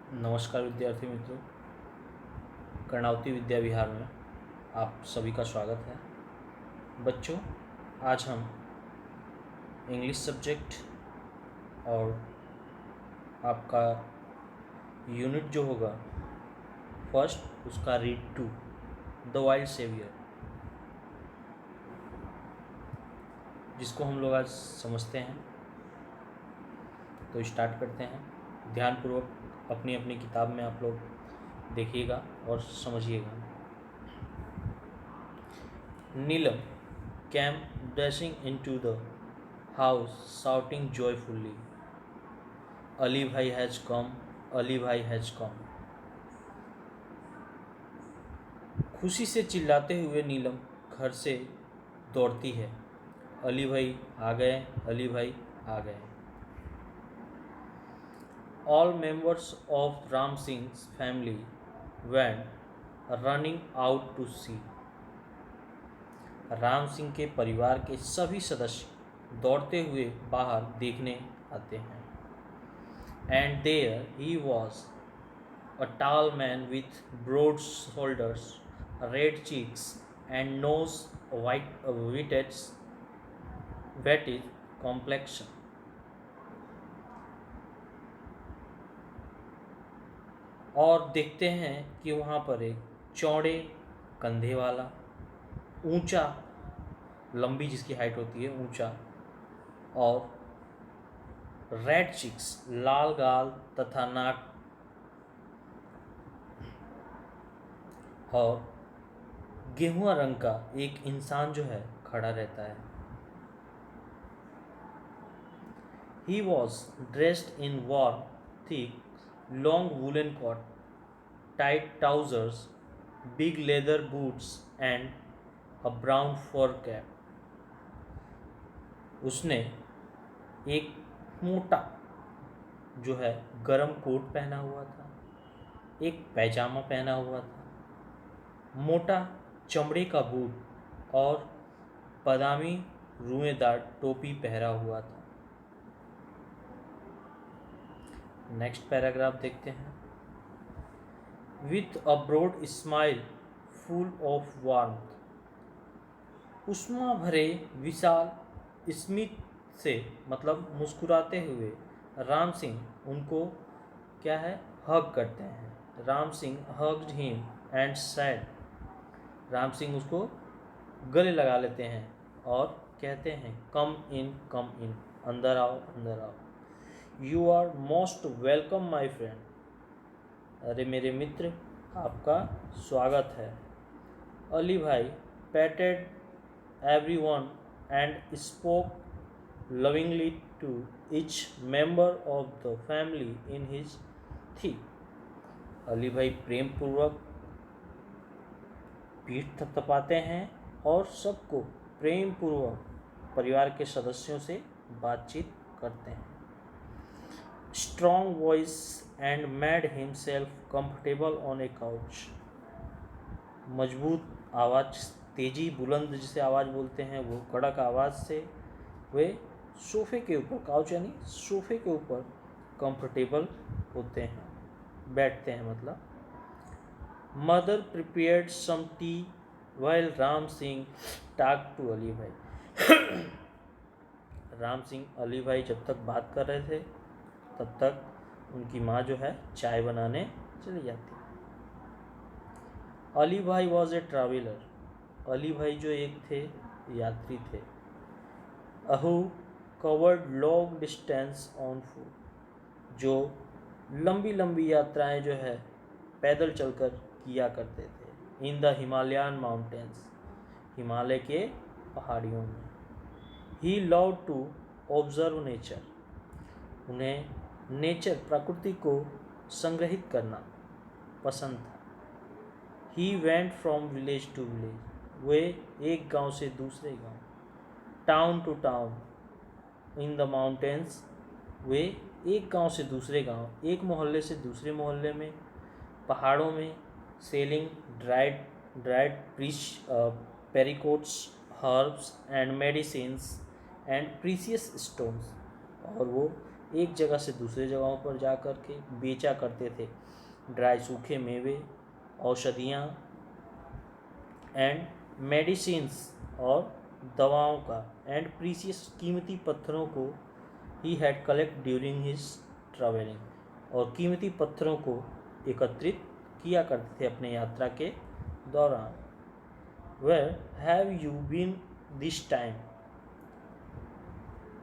नमस्कार विद्यार्थी मित्रों, कर्णावती विद्या विहार में आप सभी का स्वागत है। बच्चों, आज हम इंग्लिश सब्जेक्ट और आपका यूनिट जो होगा फर्स्ट, उसका read to the wild saviour, जिसको हम लोग आज समझते हैं। तो स्टार्ट करते हैं। ध्यानपूर्वक अपनी अपनी किताब में आप लोग देखिएगा और समझिएगा। नीलम came dashing into the house shouting joyfully, Ali Bhai has come, Ali Bhai has come. खुशी से चिल्लाते हुए नीलम घर से दौड़ती है, अली भाई आ गए, अली भाई आ गए। All members of Ram Singh's family went running out to see. Ram Singh के परिवार के सभी सदस्य दौड़ते हुए बाहर देखने आते हैं। And there he was a tall man with broad shoulders, red cheeks and nose, वेटिज कॉम्प्लेक्शन। और देखते हैं कि वहाँ पर एक चौड़े कंधे वाला, ऊंचा, लंबी जिसकी हाइट होती है, ऊंचा, और रेड चिक्स, लाल गाल तथा नाक, और गेहुआ रंग का एक इंसान जो है खड़ा रहता है। He was dressed in warm, thick, long woolen coat, tight trousers, big leather boots and a brown fur cap. उसने एक मोटा जो है गरम कोट पहना हुआ था, एक पैजामा पहना हुआ था, मोटा चमड़े का बूट और बादामी रुएदार टोपी पहना हुआ था। नेक्स्ट पैराग्राफ देखते हैं। With a broad smile full of warmth, उष्मा भरे विशाल स्मित से, मतलब मुस्कुराते हुए, राम सिंह उनको क्या है, हग करते हैं। Ram Singh hugged him and sad, Ram Singh उसको गले लगा लेते हैं और कहते हैं, कम इन, अंदर आओ, अंदर आओ। You are most welcome my friend, अरे मेरे मित्र, आपका स्वागत है। अली भाई पैटेड everyone and spoke lovingly to each member of the family in his teeth. Ali भाई प्रेम पूर्वक पीठ थपथपाते हैं और सबको प्रेम पूर्वक परिवार के सदस्यों से बातचीत करते हैं। Strong voice and made himself comfortable on A couch, मजबूत आवाज़, तेजी, बुलंद जिसे आवाज़ बोलते हैं, वो कड़क आवाज़ से वे सोफ़े के ऊपर, काउच यानी सोफ़े के ऊपर कंफर्टेबल होते हैं, बैठते हैं मतलब। Mother prepared some tea while Ram Singh talk to Ali bhai, Ram Singh Ali भाई जब तक बात कर रहे थे तब तक उनकी माँ जो है चाय बनाने चली जाती है। अली भाई वॉज ए ट्रैवलर, अली भाई जो एक थे यात्री थे। अहू covered long distance on foot, जो लंबी लंबी यात्राएं जो है पैदल चलकर किया करते थे। In the Himalayan mountains, Himalaya के पहाड़ियों में। He love to observe nature, उन्हें नेचर, प्रकृति को संग्रहित करना पसंद था। He went from village to village, वे एक गांव से दूसरे गांव, town to town, in the mountains, वे एक गांव से दूसरे गांव, एक मोहल्ले से दूसरे मोहल्ले में, पहाड़ों में, selling dried apricots, herbs and medicines and precious stones, और वो एक जगह से दूसरे जगहों पर जा कर के बेचा करते थे। ड्राई सूखे मेवे, औषधियाँ एंड मेडिसिन्स और दवाओं का एंड प्रीसियस कीमती पत्थरों को he had collect during his travelling, और कीमती पत्थरों को एकत्रित किया करते थे अपने यात्रा के दौरान। Where have you been this time,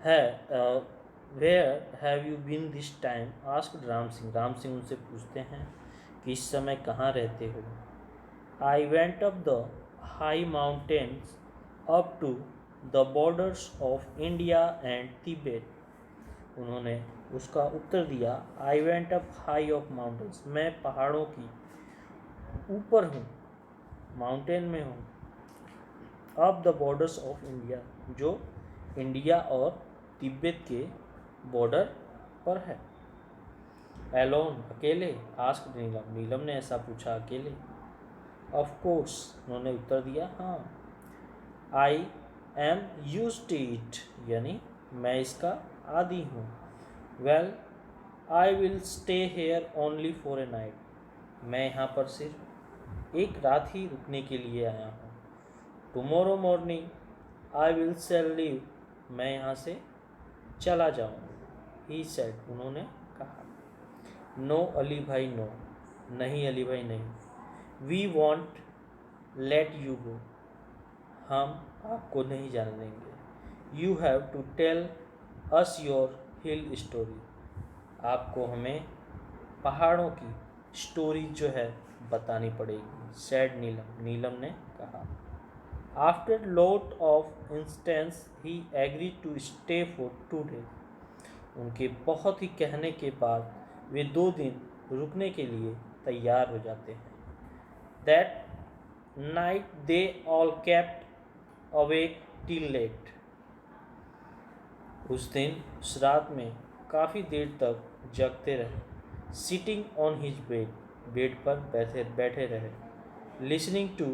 है where have you been this time asked Ram Singh. Ram Singh उनसे पूछते हैं कि इस समय कहाँ रहते हो। I went up the high mountains up to the borders of India and Tibet. उन्होंने उसका उत्तर दिया, I went up high of mountains, मैं पहाड़ों की ऊपर हूँ, माउंटेन में हूँ। Up the borders of India, जो इंडिया और तिब्बत के बॉर्डर पर है। एलोन, अकेले, आस्क्ड नीलम, नीलम ने ऐसा पूछा, अकेले। ऑफ कोर्स, उन्होंने उत्तर दिया, हाँ। I am used to it, यानी मैं इसका आदी हूँ। Well, I will stay here only for a night, मैं यहाँ पर सिर्फ एक रात ही रुकने के लिए आया हूँ। Tomorrow morning I will shall leave, मैं यहाँ से चला जाऊँ। ही सेड, उन्होंने कहा। नो अली भाई, नो, नहीं अली भाई नहीं। We won't let you go, हम आपको नहीं जाने देंगे। You have to tell us your hill story, आपको हमें पहाड़ों की स्टोरी जो है बतानी पड़ेगी। सैड नीलम, नीलम ने कहा। After lot of instance he agree to stay for 2 days, उनके बहुत ही कहने के बाद वे 2 दिन रुकने के लिए तैयार हो जाते हैं। That night they all kept awake till late, उस दिन उस रात में काफ़ी देर तक जगते रहे। Sitting on his bed, bed पर बैठे रहे। Listening to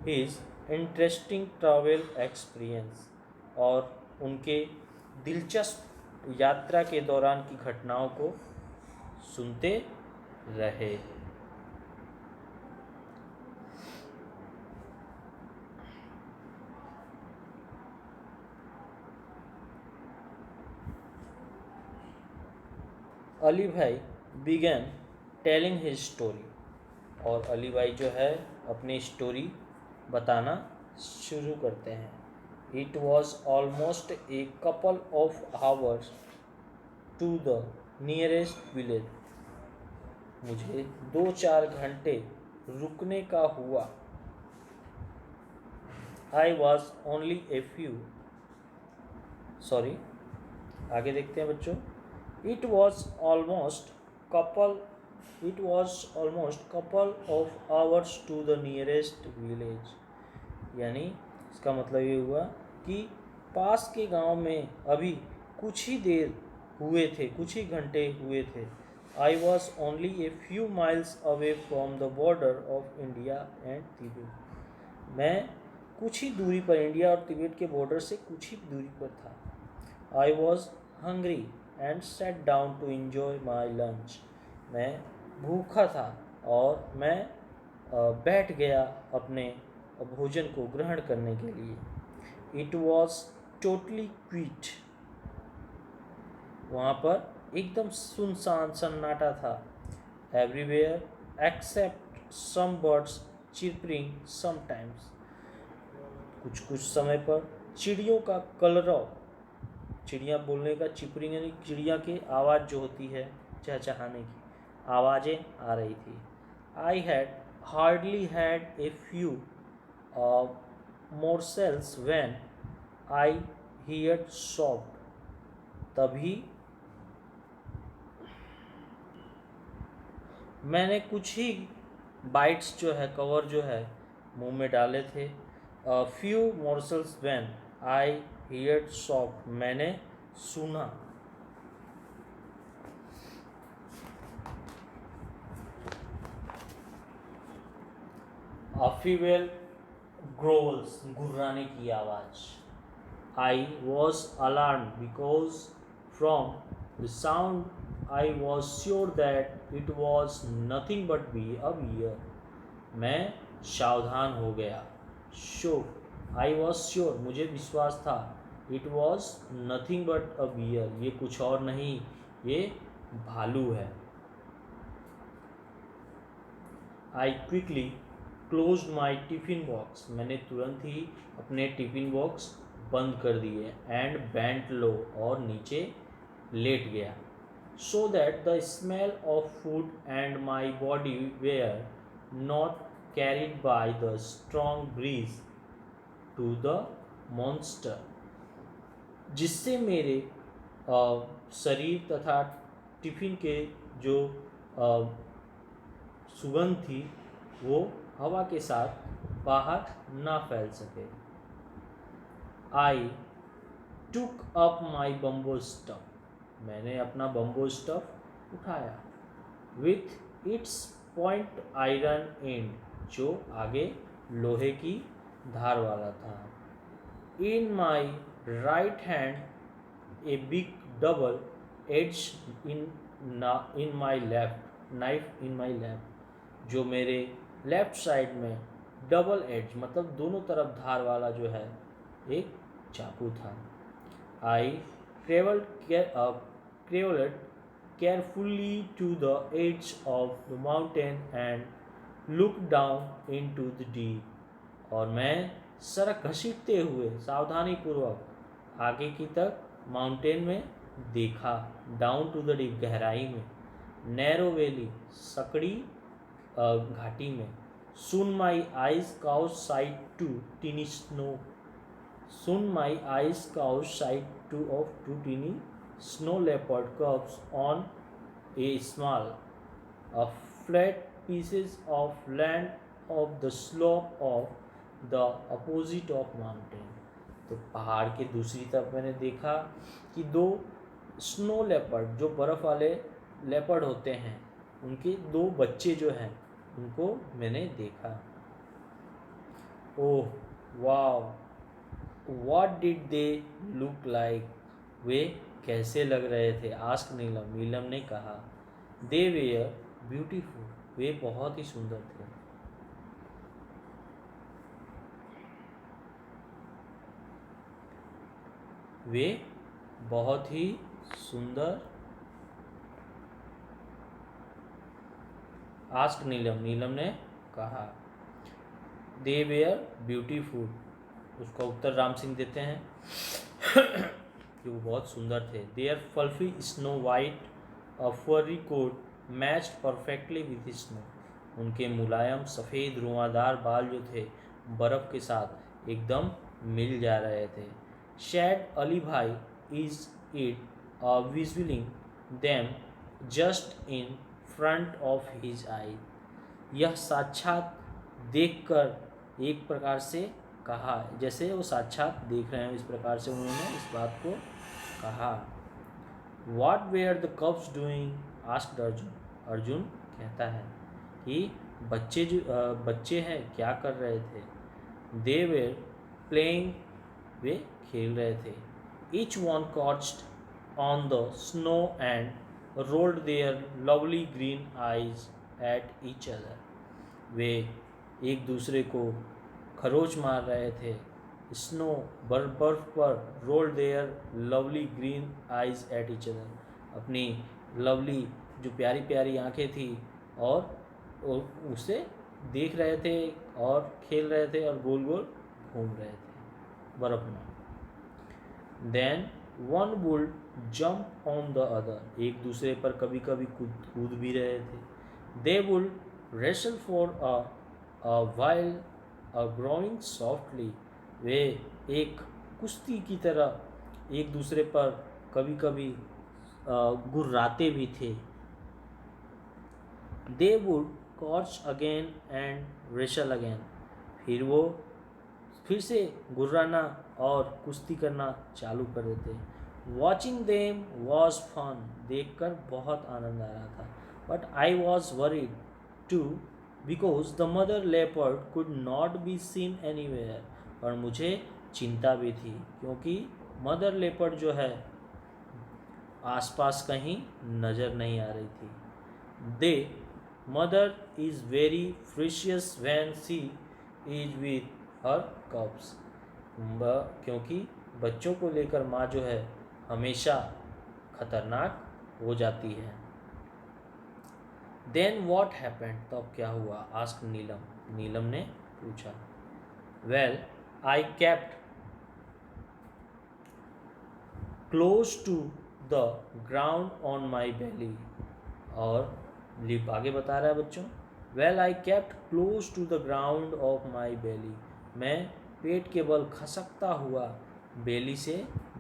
his interesting travel experience, और उनके दिलचस्प यात्रा के दौरान की घटनाओं को सुनते रहे। अली भाई बिगन टेलिंग हिज स्टोरी, और अली भाई जो है अपनी स्टोरी बताना शुरू करते हैं। It was almost a couple of hours to the nearest village, मुझे 2-4 घंटे रुकने का हुआ। I was only a few, sorry आगे देखते हैं बच्चों। It was almost couple of hours to the nearest village, यानी इसका मतलब ये हुआ कि पास के गांव में अभी कुछ ही देर हुए थे, कुछ ही घंटे हुए थे। I was only a few miles away from the border of India and Tibet, मैं कुछ ही दूरी पर, इंडिया और तिब्बत के बॉर्डर से कुछ ही दूरी पर था। I was hungry and set down to enjoy my lunch, मैं भूखा था और मैं बैठ गया अपने भोजन को ग्रहण करने के लिए। इट वॉज टोटली क्विट, वहाँ पर एकदम सुनसान सन्नाटा था। Everywhere except some birds chirping sometimes, कुछ समय पर चिड़ियों का कलरव, चिड़िया बोलने का, चिपरिंग यानी चिड़िया की आवाज़ जो होती है चहचहाने की, आवाज़ें आ रही थी। I had hardly had a few morsels when I heard soft, तभी मैंने कुछ ही बाइट्स जो है, कवर जो है मुंह में डाले थे। Few morsels when I heard soft, मैंने सुना। A female growls, गुर्राने की आवाज। I was alarmed because from the sound I was sure that it was nothing but be a bear. मैं सावधान हो गया। श्योर, आई वॉज श्योर, मुझे विश्वास था। It was nothing but a bear, ये कुछ और नहीं, ये भालू है। I quickly close my tiffin box, मैंने तुरंत ही अपने टिफिन बॉक्स बंद कर दिए। एंड बेंट लो, और नीचे लेट गया। So that the smell of food and my body were not carried by the strong breeze to the monster, जिससे मेरे शरीर तथा टिफिन के जो सुगंध थी वो हवा के साथ बाहर ना फैल सके। I took up my bamboo staff, मैंने अपना बम्बो स्टफ उठाया। With its point iron end, जो आगे लोहे की धार वाला था। In my right hand a big double edge in my left knife in my left, जो मेरे लेफ्ट साइड में डबल एज मतलब दोनों तरफ धार वाला जो है एक चाकू था। I travelled carefully to the edge of the mountain and looked down into the deep, और मैं सड़क घसीटते हुए सावधानी पूर्वक आगे की तक माउंटेन में देखा। डाउन टू द डीप, गहराई में। नैरो वैली, सकड़ी घाटी में। Soon my eyes caught sight two tiny snow, soon my eyes caught sight two of two tiny snow leopard cubs on a small, flat pieces of land of the slope of the opposite of mountain। तो पहाड़ के दूसरी तरफ मैंने देखा कि दो snow leopard, जो बर्फ़ वाले लेपर्ड होते हैं, उनके दो बच्चे जो हैं उनको मैंने देखा। Oh wow, what did they look like, वे कैसे लग रहे थे। आस्क नीलम, नीलम ने कहा। दे वेयर ब्यूटीफुल, वे बहुत ही सुंदर थे। वे बहुत ही सुंदर। आस्क नीलम, नीलम ने कहा। दे वेयर ब्यूटीफुल, उसका उत्तर राम सिंह देते हैं कि वो बहुत सुंदर थे। Their fluffy snow white furry coat matched perfectly with snow, उनके मुलायम सफ़ेद रुआदार बाल जो थे बर्फ़ के साथ एकदम मिल जा रहे थे। Said Ali bhai is it visualizing them just in front of his eye, यह साक्षात देखकर एक प्रकार से कहा, जैसे वो साक्षात देख रहे हैं इस प्रकार से उन्होंने इस बात को कहा। What were the cubs doing? asked Arjun, Arjun कहता है कि बच्चे हैं क्या कर रहे थे। They were playing, वे खेल रहे थे। Each one crouched on the snow and rolled their lovely green eyes at each other, वे एक दूसरे को खरोच मार रहे थे। स्नो, बर्फ पर। Roll their lovely green eyes at each other, अपनी लवली जो प्यारी प्यारी आंखें थी और उसे देख रहे थे और खेल रहे थे और गोल गोल घूम रहे थे बर्फ में। Then one would jump on the other, एक दूसरे पर कभी कभी कूद भी रहे थे। They would wrestle for a while growling softly, वे एक कुश्ती की तरह एक दूसरे पर कभी कभी गुर्राते भी थे। They would crouch again and wrestle again, फिर से गुर्राना और कुश्ती करना चालू कर देते। वॉचिंग देम वॉज फन, देख कर बहुत आनंद आ रहा था। But I was worried too because the mother leopard could not be seen anywhere, और मुझे चिंता भी थी क्योंकि मदर लेपर्ड जो है आसपास कहीं नज़र नहीं आ रही थी। The mother is very ferocious when she is with her cubs. क्योंकि बच्चों को लेकर माँ जो है हमेशा खतरनाक हो जाती है। देन वॉट हैपेंड, तब क्या हुआ? आस्क नीलम, नीलम ने पूछा। Well I kept close to the ground on my belly. और लिप आगे बता रहा है बच्चों, well I kept close to the ground of my belly. मैं पेट के बल खसकता हुआ बेली से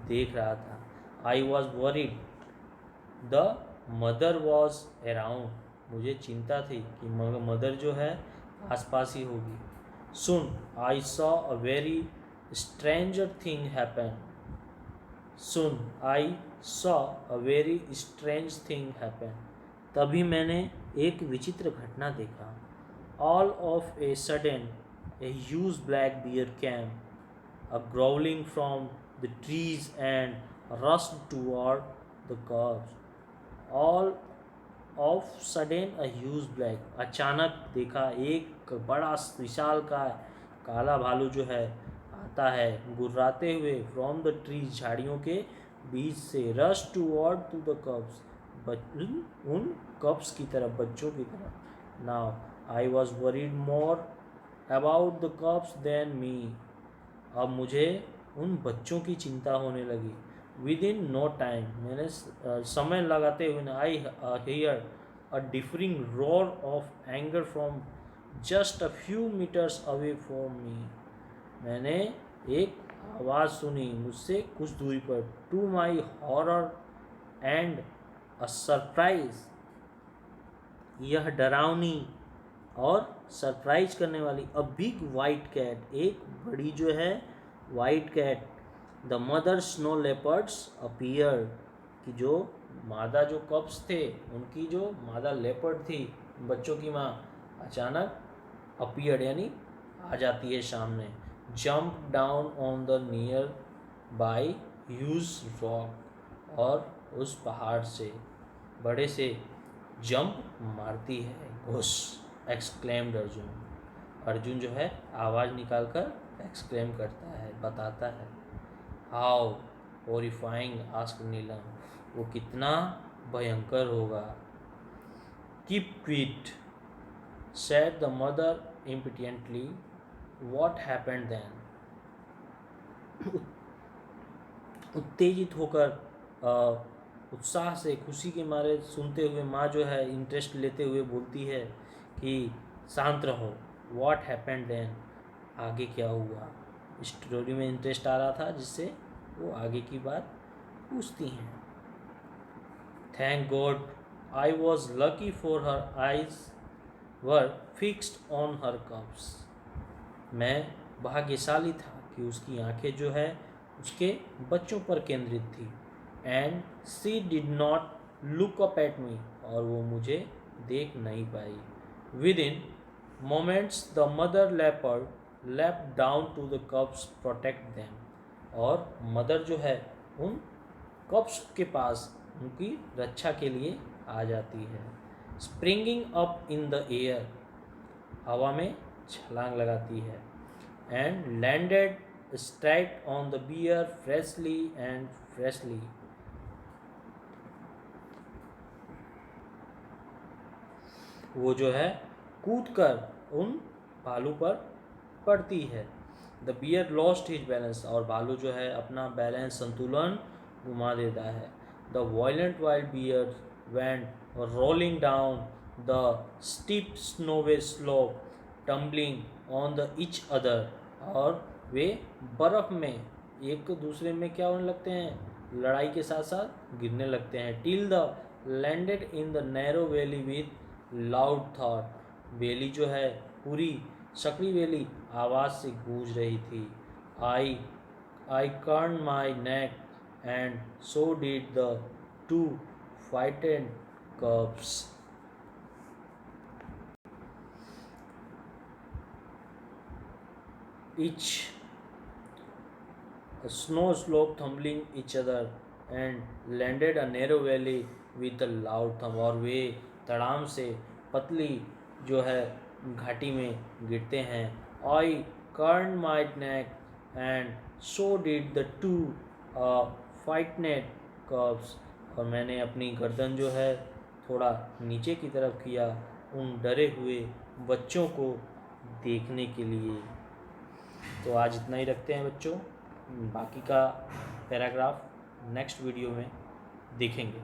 देख रहा था। आई was worried the mother was around. मुझे चिंता थी कि मदर जो है आसपास ही होगी। Soon I saw a very stranger thing happen. Soon I saw a very strange thing happen. तभी मैंने एक विचित्र घटना देखा। All of a sudden a huge black bear came a growling from the trees and rushed toward the cubs. All of sudden a huge black, अचानक देखा एक बड़ा विशाल का काला भालू जो है आता है गुर्राते हुए फ्रॉम द ट्रीज, झाड़ियों के बीच से, rush toward to the cubs, उन कब्स की तरफ, बच्चों की तरफ। Now I was worried more about the cubs than me. अब मुझे उन बच्चों की चिंता होने लगी। विद इन नो टाइम, मैंने समय लगाते हुए ना, I hear a differing roar of anger from just a few metres away from me. मैंने एक आवाज़ सुनी मुझसे कुछ दूरी पर। To my horror and a surprise, यह डरावनी और सरप्राइज करने वाली, अ बिग वाइट कैट, एक बड़ी जो है white cat, the mother snow leopards appear, कि जो मादा जो कप्स थे उनकी जो मादा लेपर्ड थी बच्चों की माँ, अचानक अपीयर यानी आ जाती है सामने। Jump down on the near by huge rock, और उस पहाड़ से बड़े से जंप मारती है घुस। एक्सक्लेम्ड अर्जुन, अर्जुन जो है आवाज़ निकालकर एक्सक्लेम करता है, बताता है। हाउ हॉरिफाइंग, आस्क नीलम, वो कितना भयंकर होगा। Keep quiet said the mother impatiently. What happened then, उत्तेजित होकर उत्साह से खुशी के मारे सुनते हुए माँ जो है इंटरेस्ट लेते हुए बोलती है कि शांत रहो। व्हाट हैपेंड देन, आगे क्या हुआ। स्टोरी में इंटरेस्ट आ रहा था जिससे वो आगे की बात पूछती हैं। Thank God I was lucky for her eyes were fixed on her cups. मैं भाग्यशाली था कि उसकी आंखें जो है उसके बच्चों पर केंद्रित थी। And she did not look up at me, और वो मुझे देख नहीं पाई। Within moments the mother leopard left down to the cubs protect them, और मदर जो है उन कप्स के पास उनकी रक्षा के लिए आ जाती है। Springing up in the air, हवा में छलांग लगाती है। And landed strike on the bear freshly and freshly, वो जो है कूद कर उन भालू पर पड़ती है। The bear lost his balance, और भालू जो है अपना बैलेंस संतुलन घुमा देता है। The violent wild bear went rolling down the steep snowy slope tumbling on the each other, और वे बर्फ में एक दूसरे में क्या होने लगते हैं, लड़ाई के साथ साथ गिरने लगते हैं। Till the landed in the narrow valley with loud thought, valley जो है पूरी सकड़ी वैली आवाज़ से गूंज रही थी। I I crane my neck and so did the two फाइटेड cubs. Each a snow slope tumbling each other and landed a narrow valley with the loud thump, और वे तड़ाम से पतली जो है घाटी में गिरते हैं. I crane my neck and so did the two frightened cubs, और मैंने अपनी गर्दन जो है थोड़ा नीचे की तरफ किया उन डरे हुए बच्चों को देखने के लिए. तो आज इतना ही रखते हैं बच्चों, बाकी का पैराग्राफ नेक्स्ट वीडियो में देखेंगे.